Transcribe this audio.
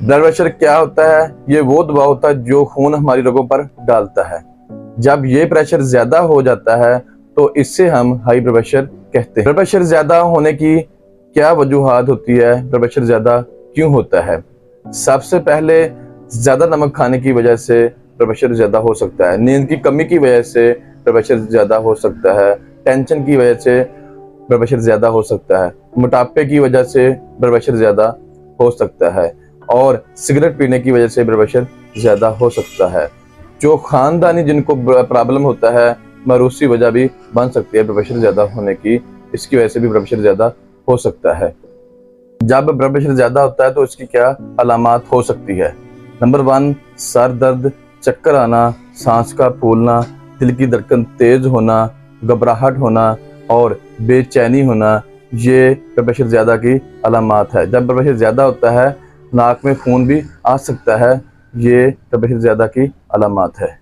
Blood pressure क्या होता है? ये वो दबाव होता है जो खून हमारी रगों पर डालता है। जब ये प्रेशर ज्यादा हो जाता है तो इससे हम हाई ब्लड प्रेशर कहते हैं। ब्लड प्रेशर ज्यादा होने की क्या वजूहात होती है? ब्लड प्रेशर ज्यादा क्यों होता है? सबसे पहले ज्यादा नमक खाने की वजह से ब्लड प्रेशर ज्यादा हो सकता है। नींद की कमी की वजह से ब्लड प्रेशर ज्यादा हो सकता है। टेंशन की वजह से ब्लड प्रेशर ज्यादा हो सकता है। मोटापे की वजह से ब्लड प्रेशर ज्यादा हो सकता है और सिगरेट पीने की वजह से ब्लड प्रेशर ज्यादा हो सकता है। जो खानदानी जिनको प्रॉब्लम होता है मारूसी वजह भी बन सकती है ब्लड प्रेशर ज्यादा होने की। इसकी वजह से भी ब्लड प्रेशर ज्यादा हो सकता है। जब ब्लड प्रेशर ज्यादा होता है तो इसकी क्या अलामात हो सकती है? नंबर 1, सर दर्द, चक्कर आना, सांस का फूलना, दिल की धड़कन तेज होना, घबराहट होना और बेचैनी होना। ये ब्लड प्रेशर ज्यादा की अलामात है। जब ब्लड प्रेशर ज्यादा होता है नाक में खून भी आ सकता है। ये ब्लड प्रेशर ज्यादा की अलामात है।